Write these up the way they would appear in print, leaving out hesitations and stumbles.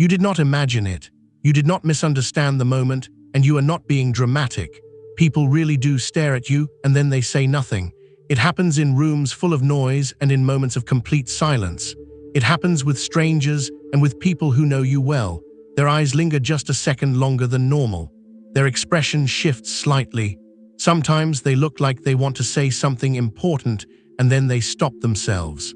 You did not imagine it. You did not misunderstand the moment, and you are not being dramatic. People really do stare at you, and then they say nothing. It happens in rooms full of noise and in moments of complete silence. It happens with strangers and with people who know you well. Their eyes linger just a second longer than normal. Their expression shifts slightly. Sometimes they look like they want to say something important, and then they stop themselves.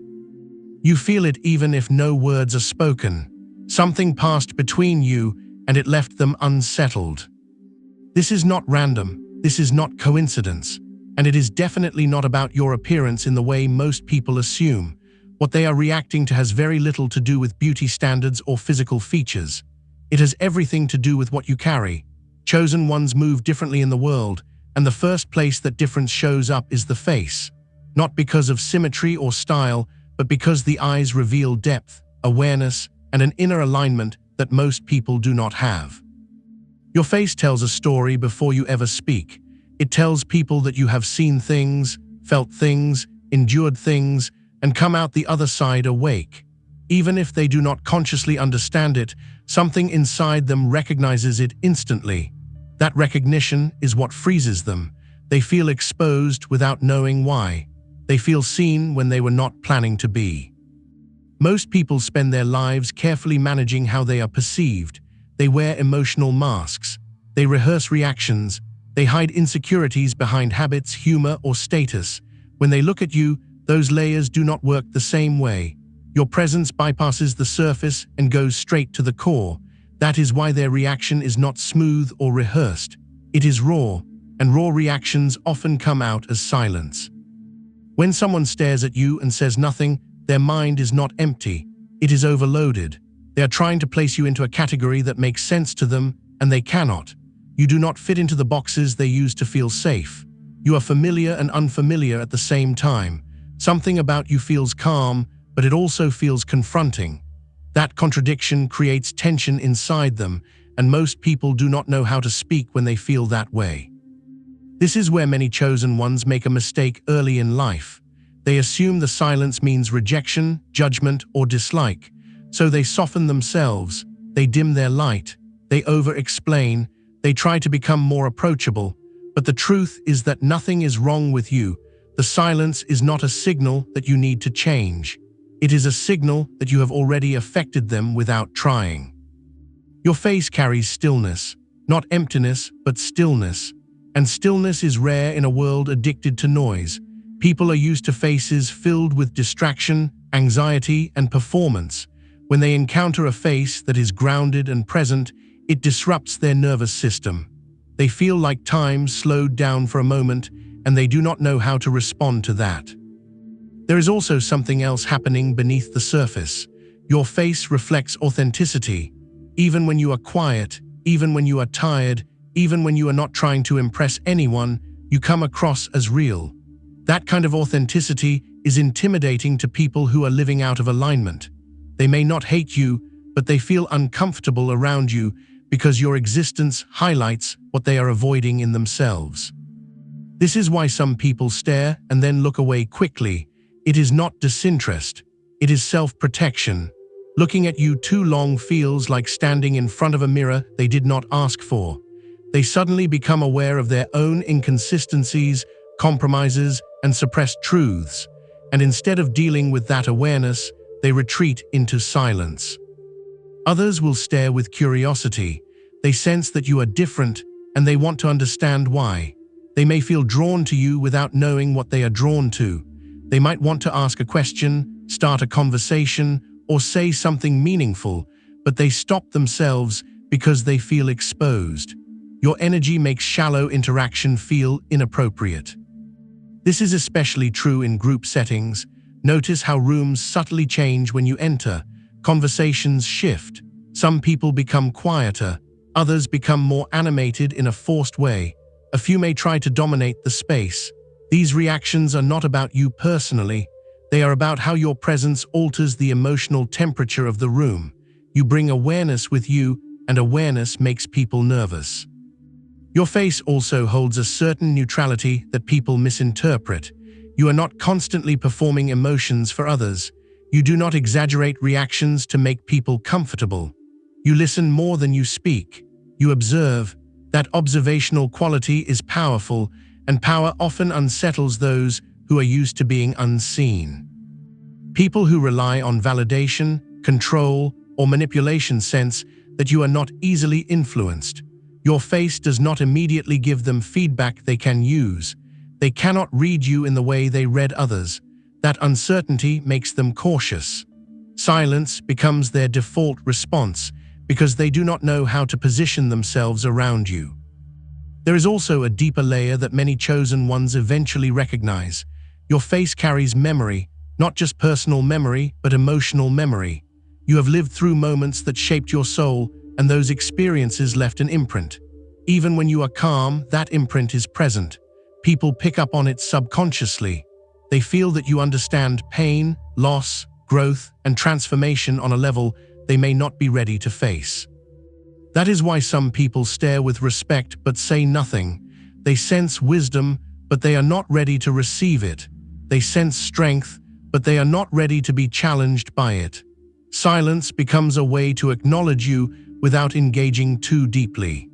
You feel it even if no words are spoken. Something passed between you, and it left them unsettled. This is not random. This is not coincidence. And it is definitely not about your appearance in the way most people assume. What they are reacting to has very little to do with beauty standards or physical features. It has everything to do with what you carry. Chosen ones move differently in the world, and the first place that difference shows up is the face. Not because of symmetry or style, but because the eyes reveal depth, awareness, and an inner alignment that most people do not have. Your face tells a story before you ever speak. It tells people that you have seen things, felt things, endured things, and come out the other side awake. Even if they do not consciously understand it, something inside them recognizes it instantly. That recognition is what freezes them. They feel exposed without knowing why. They feel seen when they were not planning to be. Most people spend their lives carefully managing how they are perceived. They wear emotional masks. They rehearse reactions. They hide insecurities behind habits, humor, or status. When they look at you, those layers do not work the same way. Your presence bypasses the surface and goes straight to the core. That is why their reaction is not smooth or rehearsed. It is raw, and raw reactions often come out as silence. When someone stares at you and says nothing, their mind is not empty. It is overloaded. They are trying to place you into a category that makes sense to them, and they cannot. You do not fit into the boxes they use to feel safe. You are familiar and unfamiliar at the same time. Something about you feels calm, but it also feels confronting. That contradiction creates tension inside them, and most people do not know how to speak when they feel that way. This is where many chosen ones make a mistake early in life. They assume the silence means rejection, judgment, or dislike. So they soften themselves, they dim their light, they over-explain, they try to become more approachable. But the truth is that nothing is wrong with you. The silence is not a signal that you need to change. It is a signal that you have already affected them without trying. Your face carries stillness, not emptiness, but stillness. And stillness is rare in a world addicted to noise. People are used to faces filled with distraction, anxiety, and performance. When they encounter a face that is grounded and present, it disrupts their nervous system. They feel like time slowed down for a moment, and they do not know how to respond to that. There is also something else happening beneath the surface. Your face reflects authenticity. Even when you are quiet, even when you are tired, even when you are not trying to impress anyone, you come across as real. That kind of authenticity is intimidating to people who are living out of alignment. They may not hate you, but they feel uncomfortable around you because your existence highlights what they are avoiding in themselves. This is why some people stare and then look away quickly. It is not disinterest. It is self-protection. Looking at you too long feels like standing in front of a mirror they did not ask for. They suddenly become aware of their own inconsistencies, compromises, and suppressed truths. And instead of dealing with that awareness, they retreat into silence. Others will stare with curiosity. They sense that you are different, and they want to understand why. They may feel drawn to you without knowing what they are drawn to. They might want to ask a question, start a conversation, or say something meaningful, but they stop themselves because they feel exposed. Your energy makes shallow interaction feel inappropriate. This is especially true in group settings. Notice how rooms subtly change when you enter. Conversations shift. Some people become quieter. Others become more animated in a forced way. A few may try to dominate the space. These reactions are not about you personally. They are about how your presence alters the emotional temperature of the room. You bring awareness with you, and awareness makes people nervous. Your face also holds a certain neutrality that people misinterpret. You are not constantly performing emotions for others. You do not exaggerate reactions to make people comfortable. You listen more than you speak. You observe. That observational quality is powerful, and power often unsettles those who are used to being unseen. People who rely on validation, control, or manipulation sense that you are not easily influenced. Your face does not immediately give them feedback they can use. They cannot read you in the way they read others. That uncertainty makes them cautious. Silence becomes their default response because they do not know how to position themselves around you. There is also a deeper layer that many chosen ones eventually recognize. Your face carries memory, not just personal memory, but emotional memory. You have lived through moments that shaped your soul, and those experiences left an imprint. Even when you are calm, that imprint is present. People pick up on it subconsciously. They feel that you understand pain, loss, growth, and transformation on a level they may not be ready to face. That is why some people stare with respect but say nothing. They sense wisdom, but they are not ready to receive it. They sense strength, but they are not ready to be challenged by it. Silence becomes a way to acknowledge you without engaging too deeply.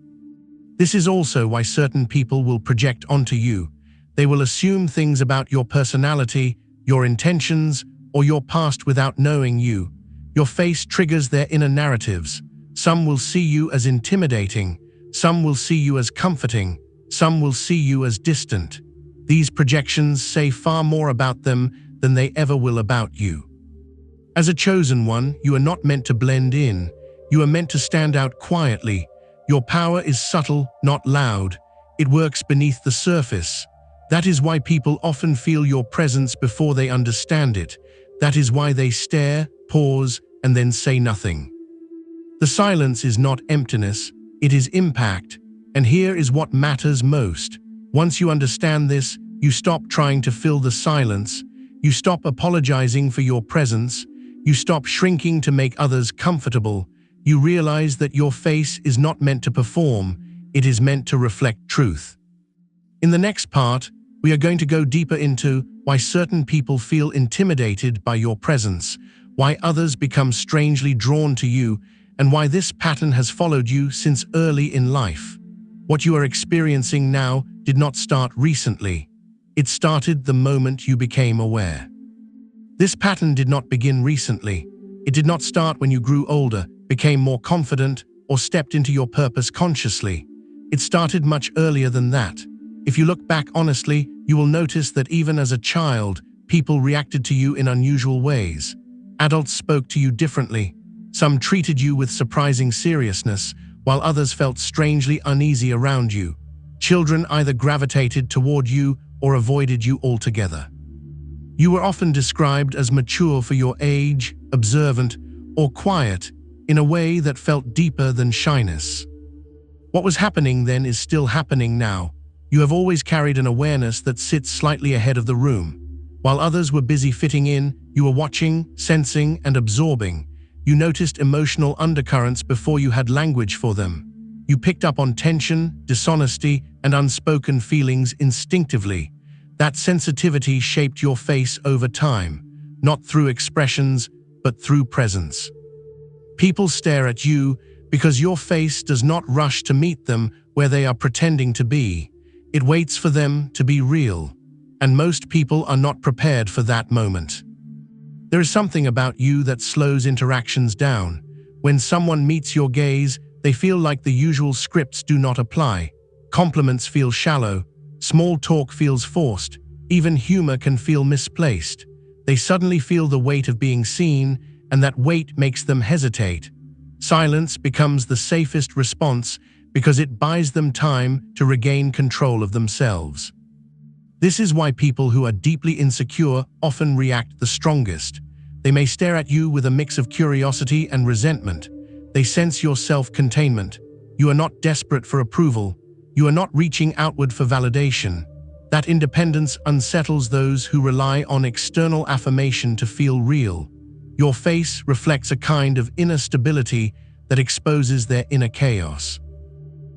This is also why certain people will project onto you. They will assume things about your personality, your intentions, or your past without knowing you. Your face triggers their inner narratives. Some will see you as intimidating. Some will see you as comforting. Some will see you as distant. These projections say far more about them than they ever will about you. As a chosen one, you are not meant to blend in. You are meant to stand out quietly. Your power is subtle, not loud. It works beneath the surface. That is why people often feel your presence before they understand it. That is why they stare, pause, and then say nothing. The silence is not emptiness, it is impact. And here is what matters most. Once you understand this, you stop trying to fill the silence. You stop apologizing for your presence. You stop shrinking to make others comfortable. You realize that your face is not meant to perform, it is meant to reflect truth. In the next part, we are going to go deeper into why certain people feel intimidated by your presence, why others become strangely drawn to you, and why this pattern has followed you since early in life. What you are experiencing now did not start recently. It started the moment you became aware. This pattern did not begin recently. It did not start when you grew older, became more confident, or stepped into your purpose consciously. It started much earlier than that. If you look back honestly, you will notice that even as a child, people reacted to you in unusual ways. Adults spoke to you differently. Some treated you with surprising seriousness, while others felt strangely uneasy around you. Children either gravitated toward you or avoided you altogether. You were often described as mature for your age, observant, or quiet, in a way that felt deeper than shyness. What was happening then is still happening now. You have always carried an awareness that sits slightly ahead of the room. While others were busy fitting in, you were watching, sensing, and absorbing. You noticed emotional undercurrents before you had language for them. You picked up on tension, dishonesty, and unspoken feelings instinctively. That sensitivity shaped your face over time, not through expressions, but through presence. People stare at you because your face does not rush to meet them where they are pretending to be. It waits for them to be real, and most people are not prepared for that moment. There is something about you that slows interactions down. When someone meets your gaze, they feel like the usual scripts do not apply. Compliments feel shallow, small talk feels forced, even humor can feel misplaced. They suddenly feel the weight of being seen, and that weight makes them hesitate. Silence becomes the safest response because it buys them time to regain control of themselves. This is why people who are deeply insecure often react the strongest. They may stare at you with a mix of curiosity and resentment. They sense your self-containment. You are not desperate for approval. You are not reaching outward for validation. That independence unsettles those who rely on external affirmation to feel real. Your face reflects a kind of inner stability that exposes their inner chaos.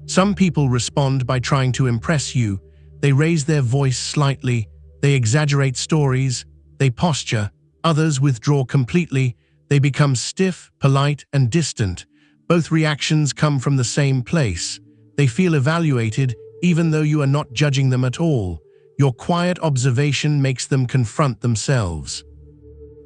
Some people respond by trying to impress you. They raise their voice slightly, they exaggerate stories, they posture. Others withdraw completely. They become stiff, polite, and distant. Both reactions come from the same place. They feel evaluated, even though you are not judging them at all. Your quiet observation makes them confront themselves.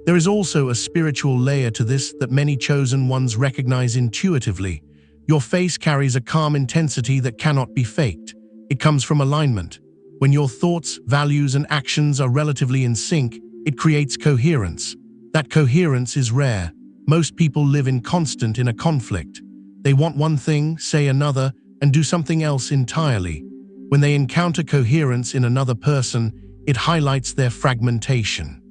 There is also a spiritual layer to this that many chosen ones recognize intuitively. Your face carries a calm intensity that cannot be faked. It comes from alignment. When your thoughts, values, and actions are relatively in sync, it creates coherence. That coherence is rare. Most people live in a conflict. They want one thing, say another, and do something else entirely. When they encounter coherence in another person, it highlights their fragmentation.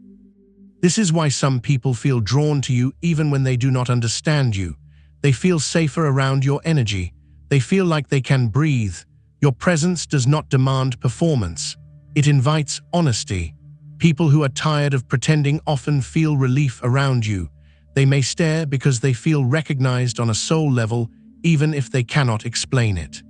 This is why some people feel drawn to you even when they do not understand you. They feel safer around your energy. They feel like they can breathe. Your presence does not demand performance. It invites honesty. People who are tired of pretending often feel relief around you. They may stare because they feel recognized on a soul level, even if they cannot explain it.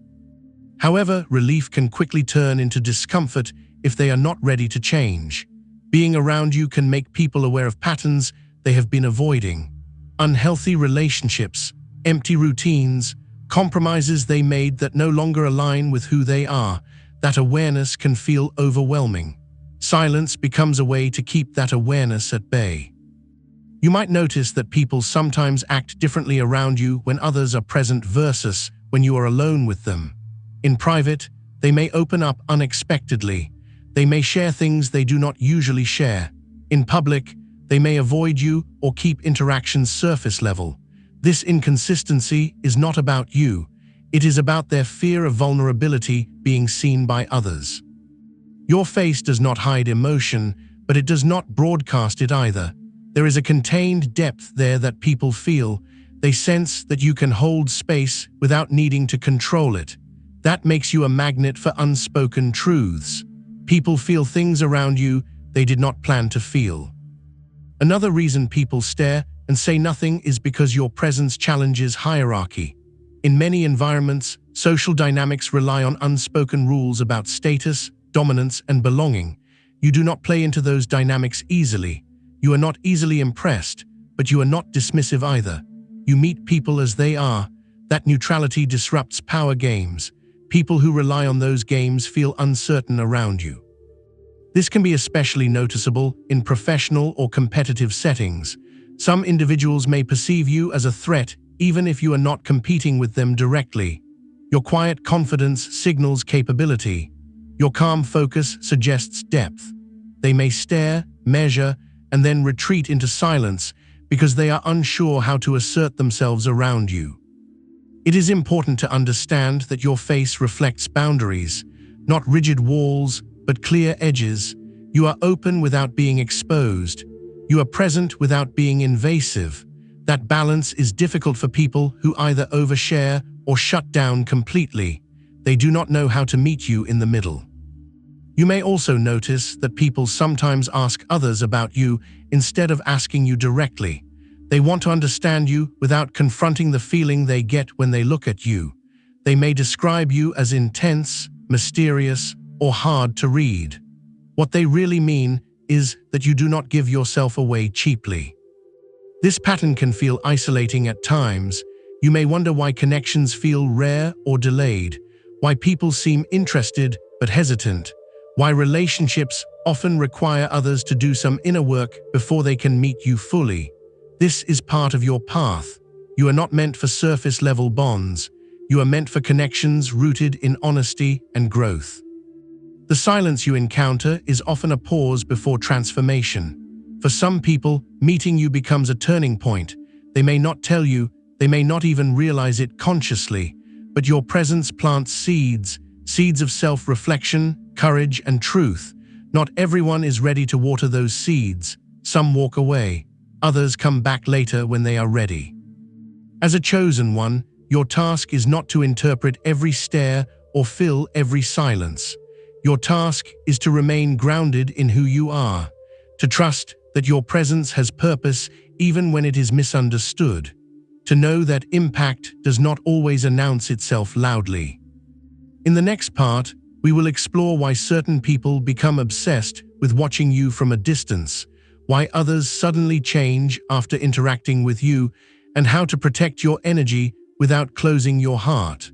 However, relief can quickly turn into discomfort if they are not ready to change. Being around you can make people aware of patterns they have been avoiding. Unhealthy relationships, empty routines, compromises they made that no longer align with who they are. That awareness can feel overwhelming. Silence becomes a way to keep that awareness at bay. You might notice that people sometimes act differently around you when others are present versus when you are alone with them. In private, they may open up unexpectedly. They may share things they do not usually share. In public, they may avoid you or keep interactions surface level. This inconsistency is not about you. It is about their fear of vulnerability being seen by others. Your face does not hide emotion, but it does not broadcast it either. There is a contained depth there that people feel. They sense that you can hold space without needing to control it. That makes you a magnet for unspoken truths. People feel things around you they did not plan to feel. Another reason people stare and say nothing is because your presence challenges hierarchy. In many environments, social dynamics rely on unspoken rules about status, dominance, and belonging. You do not play into those dynamics easily. You are not easily impressed, but you are not dismissive either. You meet people as they are. That neutrality disrupts power games. People who rely on those games feel uncertain around you. This can be especially noticeable in professional or competitive settings. Some individuals may perceive you as a threat even if you are not competing with them directly. Your quiet confidence signals capability. Your calm focus suggests depth. They may stare, measure, and then retreat into silence because they are unsure how to assert themselves around you. It is important to understand that your face reflects boundaries, not rigid walls, but clear edges. You are open without being exposed. You are present without being invasive. That balance is difficult for people who either overshare or shut down completely. They do not know how to meet you in the middle. You may also notice that people sometimes ask others about you instead of asking you directly. They want to understand you without confronting the feeling they get when they look at you. They may describe you as intense, mysterious, or hard to read. What they really mean is that you do not give yourself away cheaply. This pattern can feel isolating at times. You may wonder why connections feel rare or delayed, why people seem interested but hesitant, why relationships often require others to do some inner work before they can meet you fully. This is part of your path. You are not meant for surface-level bonds. You are meant for connections rooted in honesty and growth. The silence you encounter is often a pause before transformation. For some people, meeting you becomes a turning point. They may not tell you, they may not even realize it consciously, but your presence plants seeds of self-reflection, courage, and truth. Not everyone is ready to water those seeds. Some walk away. Others come back later when they are ready. As a chosen one, your task is not to interpret every stare or fill every silence. Your task is to remain grounded in who you are, to trust that your presence has purpose even when it is misunderstood, to know that impact does not always announce itself loudly. In the next part, we will explore why certain people become obsessed with watching you from a distance, why others suddenly change after interacting with you, and how to protect your energy without closing your heart.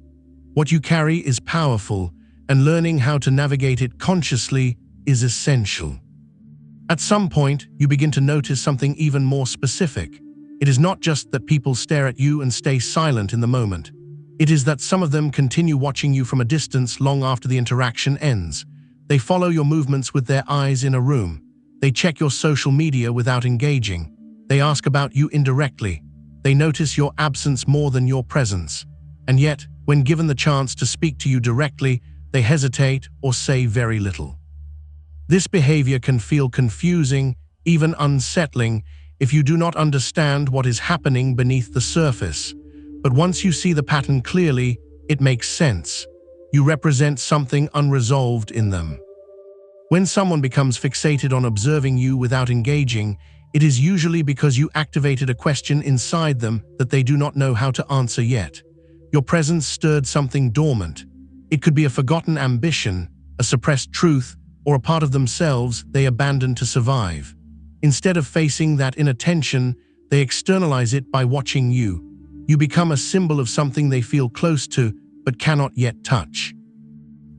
What you carry is powerful, and learning how to navigate it consciously is essential. At some point, you begin to notice something even more specific. It is not just that people stare at you and stay silent in the moment. It is that some of them continue watching you from a distance long after the interaction ends. They follow your movements with their eyes in a room. They check your social media without engaging. They ask about you indirectly. They notice your absence more than your presence. And yet, when given the chance to speak to you directly, they hesitate or say very little. This behavior can feel confusing, even unsettling, if you do not understand what is happening beneath the surface. But once you see the pattern clearly, it makes sense. You represent something unresolved in them. When someone becomes fixated on observing you without engaging, it is usually because you activated a question inside them that they do not know how to answer yet. Your presence stirred something dormant. It could be a forgotten ambition, a suppressed truth, or a part of themselves they abandoned to survive. Instead of facing that inner tension, they externalize it by watching you. You become a symbol of something they feel close to, but cannot yet touch.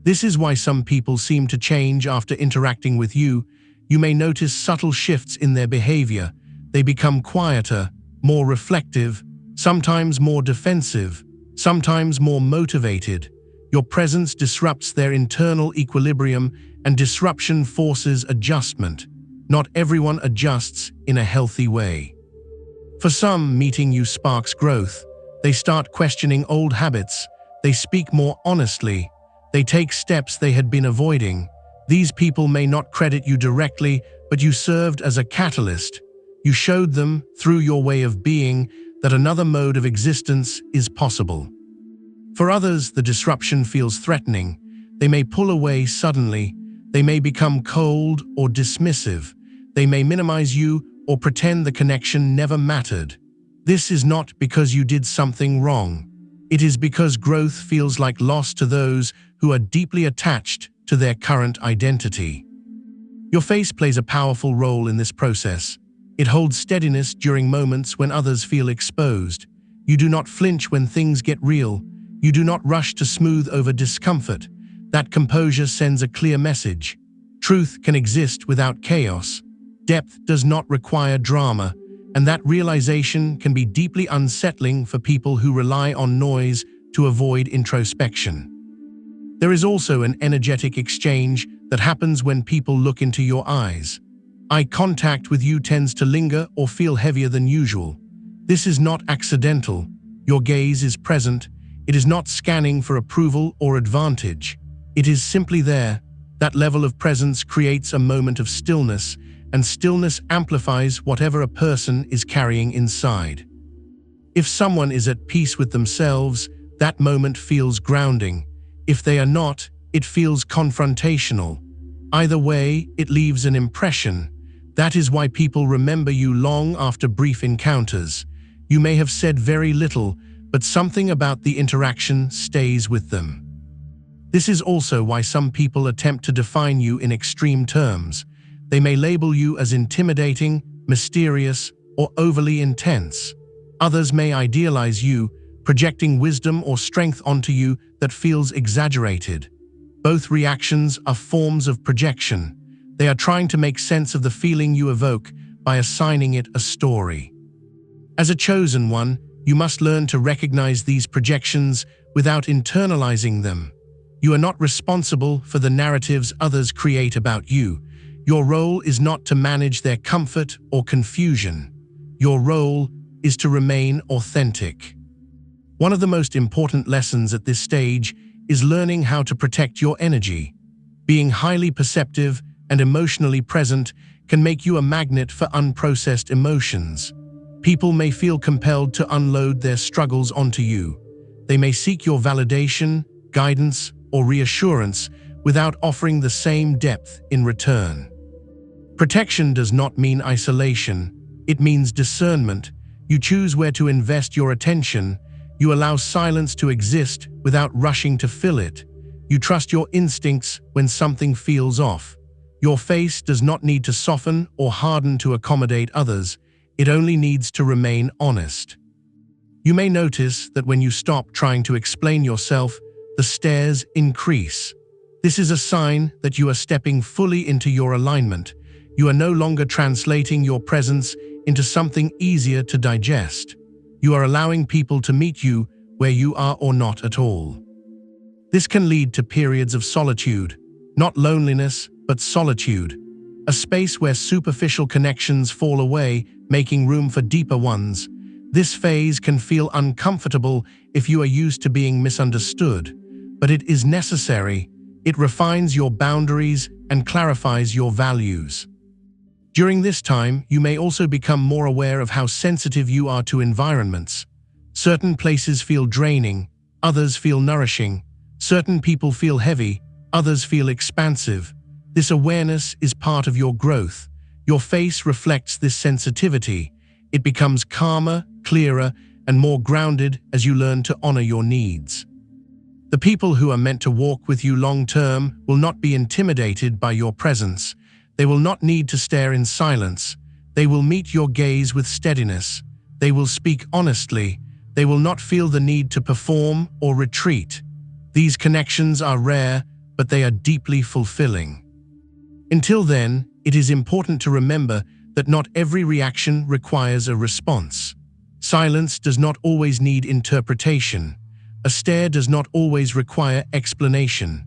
This is why some people seem to change after interacting with you. You may notice subtle shifts in their behavior. They become quieter, more reflective, sometimes more defensive, sometimes more motivated. Your presence disrupts their internal equilibrium, and disruption forces adjustment. Not everyone adjusts in a healthy way. For some, meeting you sparks growth. They start questioning old habits. They speak more honestly. They take steps they had been avoiding. These people may not credit you directly, but you served as a catalyst. You showed them, through your way of being, that another mode of existence is possible. For others, the disruption feels threatening. They may pull away suddenly. They may become cold or dismissive. They may minimize you or pretend the connection never mattered. This is not because you did something wrong. It is because growth feels like loss to those who are deeply attached to their current identity. Your face plays a powerful role in this process. It holds steadiness during moments when others feel exposed. You do not flinch when things get real. You do not rush to smooth over discomfort. That composure sends a clear message. Truth can exist without chaos. Depth does not require drama, and that realization can be deeply unsettling for people who rely on noise to avoid introspection. There is also an energetic exchange that happens when people look into your eyes. Eye contact with you tends to linger or feel heavier than usual. This is not accidental. Your gaze is present. It is not scanning for approval or advantage. It is simply there. That level of presence creates a moment of stillness, and stillness amplifies whatever a person is carrying inside. If someone is at peace with themselves, that moment feels grounding. If they are not, it feels confrontational. Either way, it leaves an impression. That is why people remember you long after brief encounters. You may have said very little, but something about the interaction stays with them. This is also why some people attempt to define you in extreme terms. They may label you as intimidating, mysterious, or overly intense. Others may idealize you, projecting wisdom or strength onto you that feels exaggerated. Both reactions are forms of projection. They are trying to make sense of the feeling you evoke by assigning it a story. As a chosen one, you must learn to recognize these projections without internalizing them. You are not responsible for the narratives others create about you. Your role is not to manage their comfort or confusion. Your role is to remain authentic. One of the most important lessons at this stage is learning how to protect your energy. Being highly perceptive and emotionally present can make you a magnet for unprocessed emotions. People may feel compelled to unload their struggles onto you. They may seek your validation, guidance, or reassurance without offering the same depth in return. Protection does not mean isolation. It means discernment. You choose where to invest your attention. You allow silence to exist without rushing to fill it. You trust your instincts when something feels off. Your face does not need to soften or harden to accommodate others. It only needs to remain honest. You may notice that when you stop trying to explain yourself, the stares increase. This is a sign that you are stepping fully into your alignment. You are no longer translating your presence into something easier to digest. You are allowing people to meet you where you are or not at all. This can lead to periods of solitude, not loneliness, but solitude, a space where superficial connections fall away, making room for deeper ones. This phase can feel uncomfortable if you are used to being misunderstood, but it is necessary. It refines your boundaries and clarifies your values. During this time, you may also become more aware of how sensitive you are to environments. Certain places feel draining, others feel nourishing. Certain people feel heavy, others feel expansive. This awareness is part of your growth. Your face reflects this sensitivity. It becomes calmer, clearer, and more grounded as you learn to honor your needs. The people who are meant to walk with you long-term will not be intimidated by your presence. They will not need to stare in silence. They will meet your gaze with steadiness. They will speak honestly. They will not feel the need to perform or retreat. These connections are rare, but they are deeply fulfilling. Until then, it is important to remember that not every reaction requires a response. Silence does not always need interpretation. A stare does not always require explanation.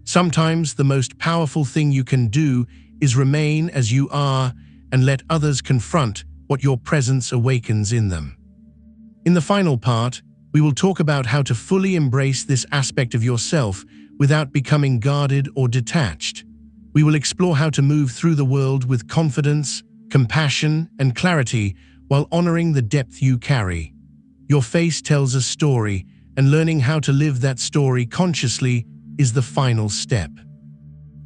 Sometimes the most powerful thing you can do is remain as you are and let others confront what your presence awakens in them. In the final part, we will talk about how to fully embrace this aspect of yourself without becoming guarded or detached. We will explore how to move through the world with confidence, compassion, and clarity while honoring the depth you carry. Your face tells a story, and learning how to live that story consciously is the final step.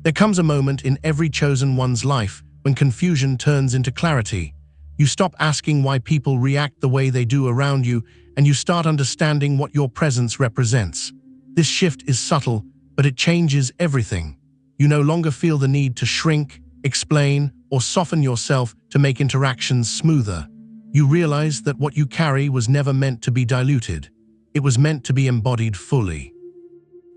There comes a moment in every chosen one's life when confusion turns into clarity. You stop asking why people react the way they do around you, and you start understanding what your presence represents. This shift is subtle, but it changes everything. You no longer feel the need to shrink, explain, or soften yourself to make interactions smoother. You realize that what you carry was never meant to be diluted. It was meant to be embodied fully.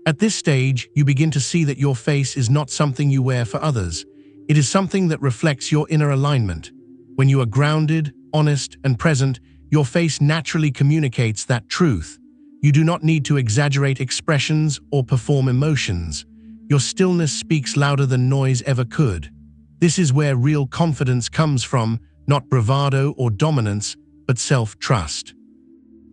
At this stage, you begin to see that your face is not something you wear for others. It is something that reflects your inner alignment. When you are grounded, honest, and present, your face naturally communicates that truth. You do not need to exaggerate expressions or perform emotions. Your stillness speaks louder than noise ever could. This is where real confidence comes from, not bravado or dominance, but self-trust.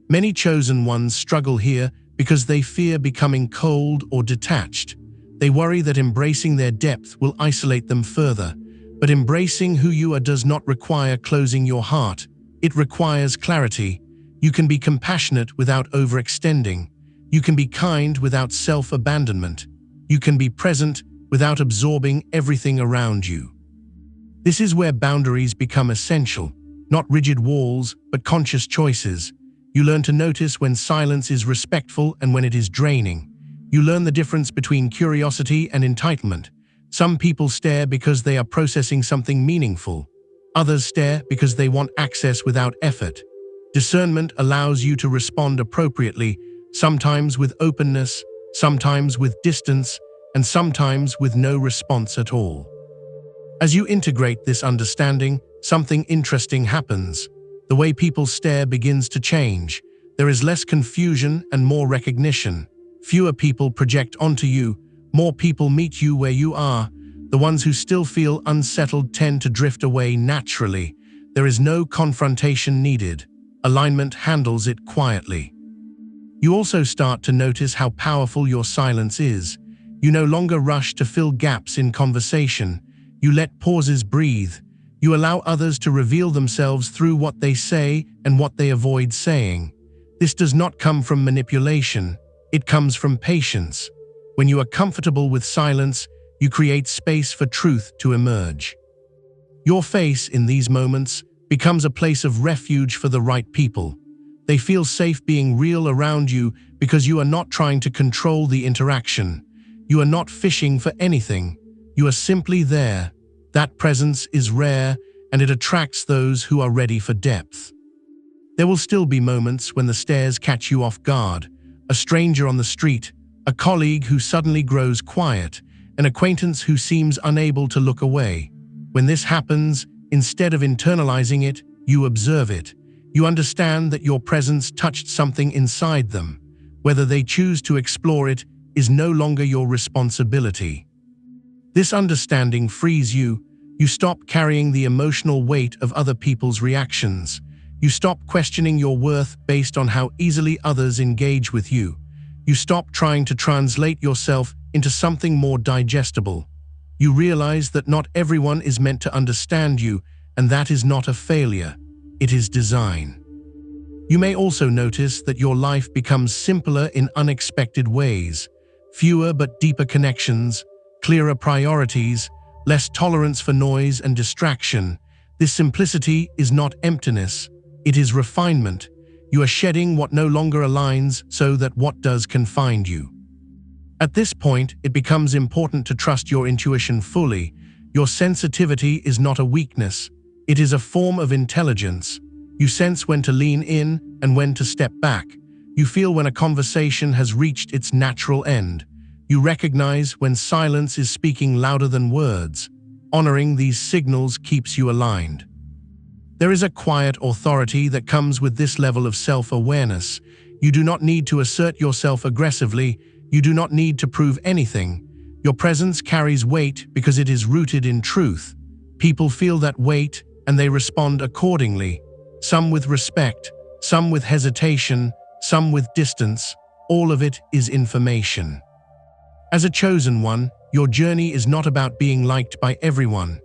Many chosen ones struggle here because they fear becoming cold or detached. They worry that embracing their depth will isolate them further. But embracing who you are does not require closing your heart. It requires clarity. You can be compassionate without overextending. You can be kind without self-abandonment. You can be present without absorbing everything around you. This is where boundaries become essential, not rigid walls, but conscious choices. You learn to notice when silence is respectful and when it is draining. You learn the difference between curiosity and entitlement. Some people stare because they are processing something meaningful. Others stare because they want access without effort. Discernment allows you to respond appropriately, sometimes with openness, sometimes with distance, and sometimes with no response at all. As you integrate this understanding, something interesting happens. The way people stare begins to change. There is less confusion and more recognition. Fewer people project onto you. More people meet you where you are. The ones who still feel unsettled tend to drift away naturally. There is no confrontation needed. Alignment handles it quietly. You also start to notice how powerful your silence is. You no longer rush to fill gaps in conversation. You let pauses breathe. You allow others to reveal themselves through what they say and what they avoid saying. This does not come from manipulation. It comes from patience. When you are comfortable with silence, you create space for truth to emerge. Your face in these moments becomes a place of refuge for the right people. They feel safe being real around you because you are not trying to control the interaction. You are not fishing for anything. You are simply there. That presence is rare, and it attracts those who are ready for depth. There will still be moments when the stares catch you off guard. A stranger on the street, a colleague who suddenly grows quiet, an acquaintance who seems unable to look away. When this happens, instead of internalizing it, you observe it. You understand that your presence touched something inside them. Whether they choose to explore it is no longer your responsibility. This understanding frees you. You stop carrying the emotional weight of other people's reactions. You stop questioning your worth based on how easily others engage with you. You stop trying to translate yourself into something more digestible. You realize that not everyone is meant to understand you, and that is not a failure. It is design. You may also notice that your life becomes simpler in unexpected ways. Fewer but deeper connections, clearer priorities, less tolerance for noise and distraction. This simplicity is not emptiness, it is refinement. You are shedding what no longer aligns so that what does can find you. At this point, it becomes important to trust your intuition fully. Your sensitivity is not a weakness, it is a form of intelligence. You sense when to lean in and when to step back. You feel when a conversation has reached its natural end. You recognize when silence is speaking louder than words. Honoring these signals keeps you aligned. There is a quiet authority that comes with this level of self-awareness. You do not need to assert yourself aggressively. You do not need to prove anything. Your presence carries weight because it is rooted in truth. People feel that weight and they respond accordingly. Some with respect, some with hesitation, some with distance. All of it is information. As a chosen one, your journey is not about being liked by everyone.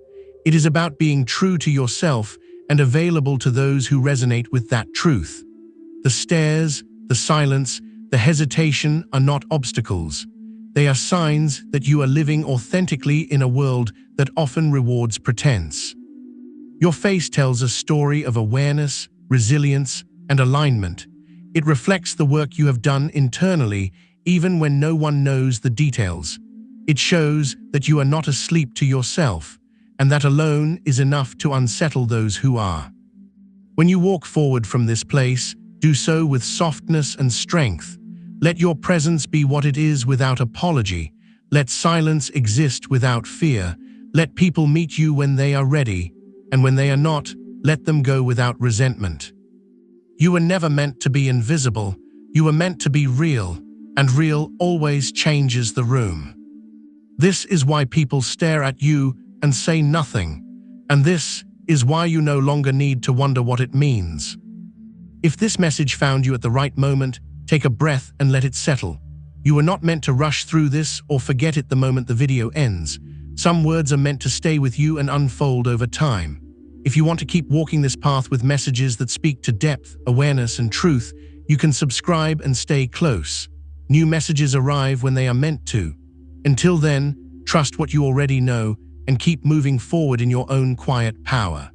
It is about being true to yourself and available to those who resonate with that truth. The stares, the silence, the hesitation are not obstacles. They are signs that you are living authentically in a world that often rewards pretense. Your face tells a story of awareness, resilience, and alignment. It reflects the work you have done internally, even when no one knows the details. It shows that you are not asleep to yourself, and that alone is enough to unsettle those who are. When you walk forward from this place, do so with softness and strength. Let your presence be what it is without apology. Let silence exist without fear. Let people meet you when they are ready, and when they are not, let them go without resentment. You were never meant to be invisible. You were meant to be real, and real always changes the room. This is why people stare at you and say nothing, and this is why you no longer need to wonder what it means. If this message found you at the right moment, take a breath and let it settle. You were not meant to rush through this or forget it the moment the video ends. Some words are meant to stay with you and unfold over time. If you want to keep walking this path with messages that speak to depth, awareness, and truth, you can subscribe and stay close. New messages arrive when they are meant to. Until then, trust what you already know and keep moving forward in your own quiet power.